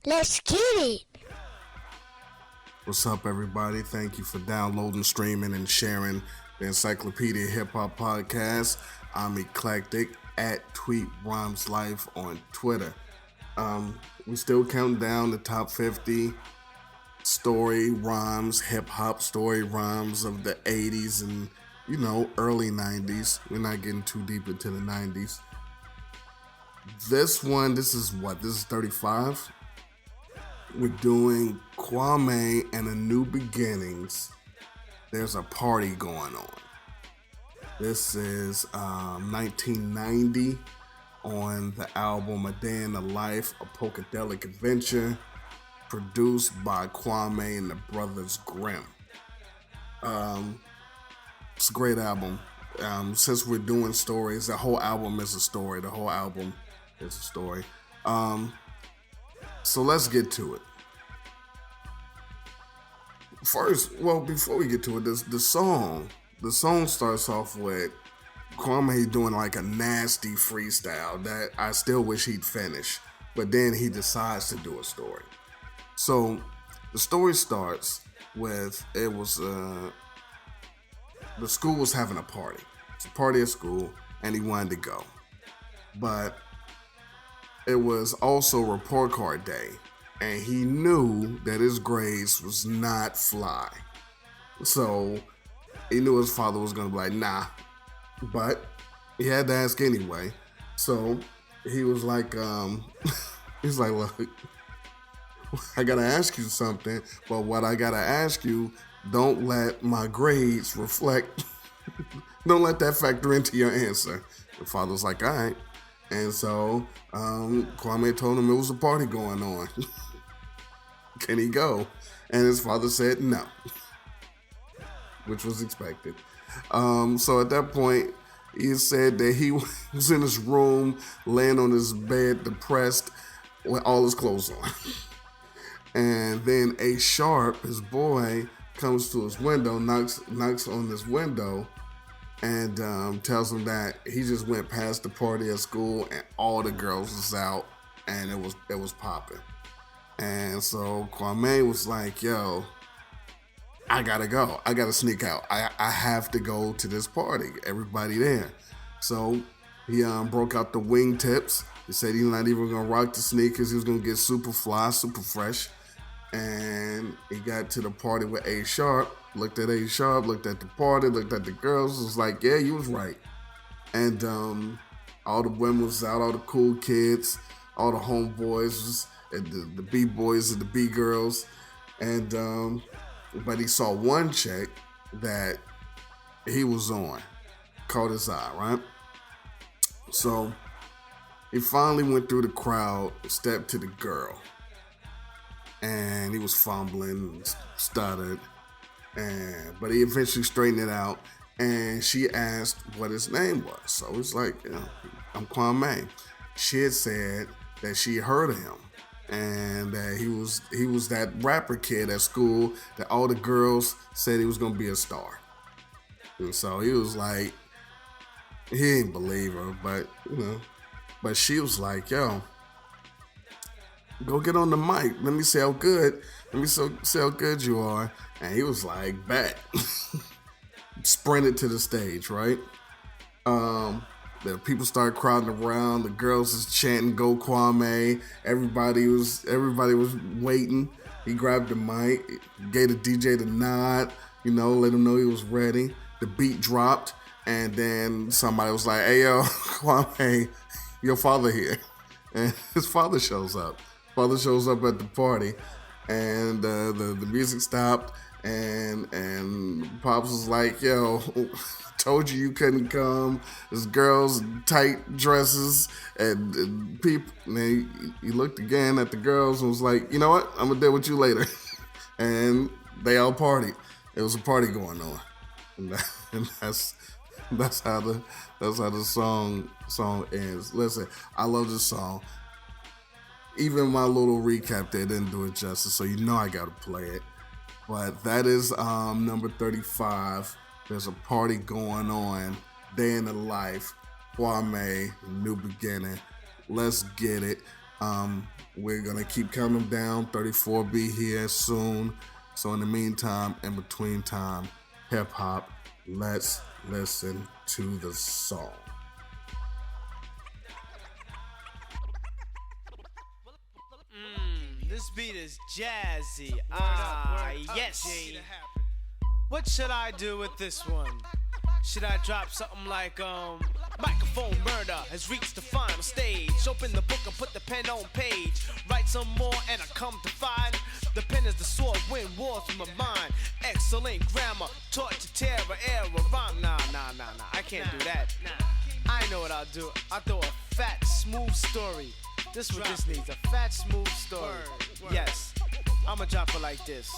Let's get it. What's up, everybody? Thank you for downloading, streaming, and sharing the Encyclopedia Hip Hop Podcast. I'm Eclectic at Tweet Rhymes Life on Twitter. We still counting down the top 50 story rhymes, hip hop story rhymes of the 80s and, early 90s. We're not getting too deep into the 90s. This is 35? We're doing Kwame and the New Beginnings. There's a party going on. This is 1990 on the album A Day in the Life, A Polkadelic Adventure, produced by Kwame and the Brothers Grimm. It's a great album. Since we're doing stories, the whole album is a story. So let's get to it. Before we get to it, the song starts off with Kwame doing like a nasty freestyle that I still wish he'd finish, but then he decides to do a story. So the story starts with the school was having a party. It's a party at school, and he wanted to go, but it was also report card day, and he knew that his grades was not fly. So he knew his father was gonna be like, nah, but he had to ask anyway. So he was like, he's like, look, I gotta ask you something, but what I gotta ask you, don't let my grades reflect, don't let that factor into your answer. The father's like, all right. And so Kwame told him it was a party going on. Can he go? And his father said no, which was expected. So at that point, he said that he was in his room, laying on his bed, depressed, with all his clothes on. And then A Sharp, his boy, comes to his window, knocks on his window, and tells him that he just went past the party at school and all the girls was out and it was popping. And so Kwame was like, yo, I gotta go. I gotta sneak out. I have to go to this party. Everybody there. So he broke out the wingtips. He said he's not even gonna rock the sneakers. He was gonna get super fly, super fresh. And he got to the party with A Sharp, looked at A Sharp, looked at the party, looked at the girls, was like, yeah, you was right. And all the women was out, all the cool kids, all the homeboys, the B-boys and the B-girls. And but he saw one chick that he was on, caught his eye, right? So he finally went through the crowd, stepped to the girl. And he was fumbling, stuttered, but he eventually straightened it out. And she asked what his name was. So he's like, I'm Kwame. She had said that she heard of him and that he was that rapper kid at school that all the girls said he was gonna be a star. And so he was like, he didn't believe her, but she was like, yo, go get on the mic. Let me see how good you are. And he was like, bet. Sprinted to the stage, right? The people started crowding around. The girls was chanting, "Go Kwame." Everybody was waiting. He grabbed the mic, gave the DJ the nod, let him know he was ready. The beat dropped, and then somebody was like, "Hey, yo, Kwame, your father here." And his father shows up. Father shows up at the party, and the music stopped, and Pops was like, yo, told you couldn't come. There's girls in tight dresses and people. And then he looked again at the girls and was like, you know what? I'm going to deal with you later. And they all partied. It was a party going on. And that's how the song ends. Listen, I love this song. Even my little recap there didn't do it justice, so I gotta play it. But that is number 35. There's a party going on, day in the life, Kwame, New Beginning. Let's get it. We're gonna keep counting down. 34 be here soon. So in the meantime, in between time, hip hop. Let's listen to the song. This beat is jazzy. Yes. What should I do with this one? Should I drop something like, microphone murder has reached the final stage. Open the book and put the pen on page. Write some more and I come to find the pen is the sword, win wars from my mind. Excellent grammar, taught to terror, error, rhyme. Nah, I can't do that. I know what I'll do. I'll throw a fat, smooth story. This is what this needs, a fat, smooth story. Yes, I'ma drop it like this.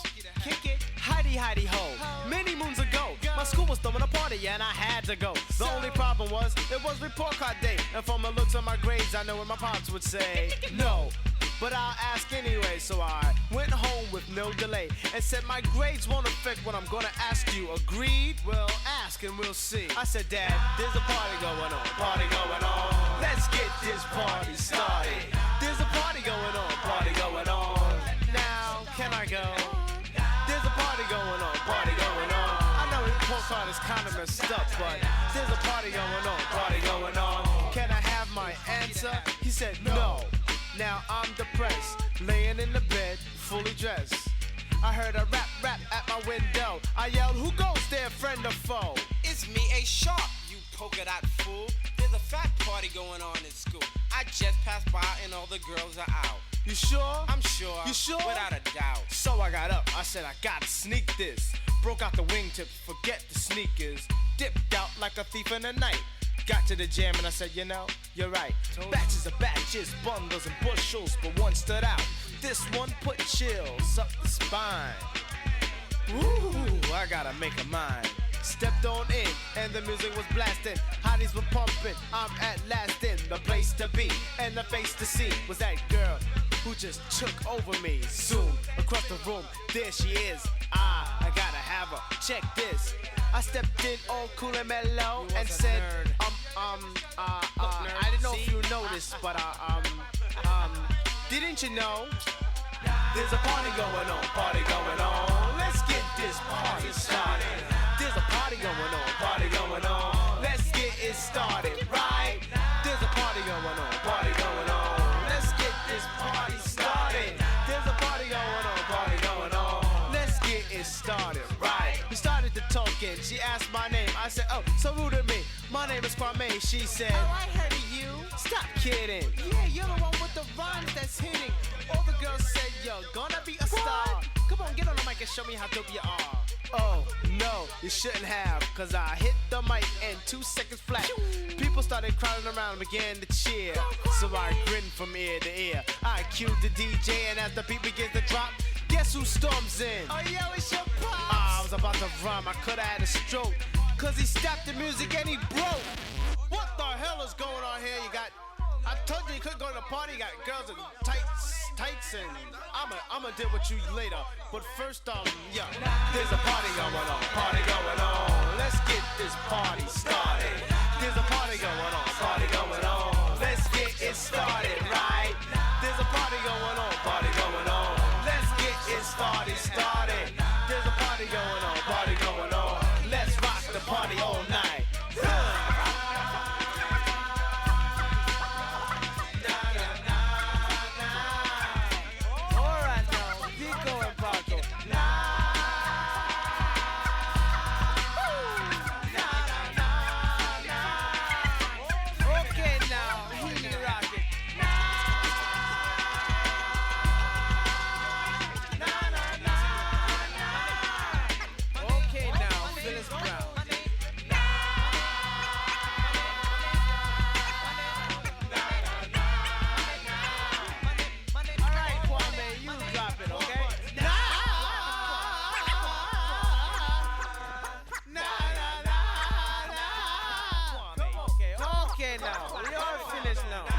Kick it, hidey ho. Many moons ago, my school was throwing a party and I had to go. The only problem was, it was report card day. And from the looks of my grades, I know what my pops would say. No, but I'll ask anyway. So I went home with no delay and said my grades won't affect what I'm gonna ask you. Agreed? Well, ask and we'll see. I said, Dad, there's a party going on. Party going on. Let's get this party started. There's a party going on. Party going on. Now, can I go? There's a party going on. Party going on. I know report card is kind of messed up, but there's a party going on. Party going on. Can I have my answer? He said no. Now I'm depressed, laying in the bed, fully dressed. I heard a rap at my window. I yelled, who goes there, friend or foe? It's me, A Sharp, you polka dot fool. There's a fat party going on in school. I just passed by and all the girls are out. You sure? I'm sure. You sure? Without a doubt. So I got up, I said I gotta sneak this. Broke out the wingtips, forget the sneakers. Dipped out like a thief in the night. Got to the jam and I said, you know, you're right. Batches of batches, bundles and bushels, but one stood out. This one put chills up the spine. Ooh, I gotta make a mind. Stepped on in and the music was blasting. Hotties were pumping, I'm at last in the place to be. And the face to see was that girl who just took over me. Zoom across the room, there she is. I gotta have her, check this. I stepped in all cool and mellow and said, I didn't know if you noticed, but didn't you know? There's a party going on, let's get this party started. There's a party going on, let's get it started, right? There's a party going on, let's get this party started. There's a party going on, let's get it started, right? We started to talking, she asked my name, I said, oh, so rude of me. My name is Kwame, she said, oh, I heard of you. Stop kidding. Yeah, you're the one with the rhymes that's hitting. All the girls said, you're gonna be a star. Come on, get on the mic and show me how dope you are. Oh, no, you shouldn't have, cause I hit the mic in 2 seconds flat. People started crowding around and began to cheer. So I grinned from ear to ear. I cued the DJ, and as the beat begins to drop, guess who storms in? Oh, yo, it's your pops. I was about to rhyme, I could've had a stroke. Cause he stopped the music and he broke. What the hell is going on here? You got, I told you couldn't go to the party. You got girls in tights, and I'ma deal with you later. But first, yeah, there's a party going on. Let's get this party started. There's a party going on. Let's get it started, right? There's a party going on. Let's get it started. There's a party going on. Let's rock the party all night. Alright now, keep going, Paco. Okay now, he rock it. Okay now, Phyllis Brown. Alright, Kwame, you drop it, okay? Come on, okay now. We are finished now.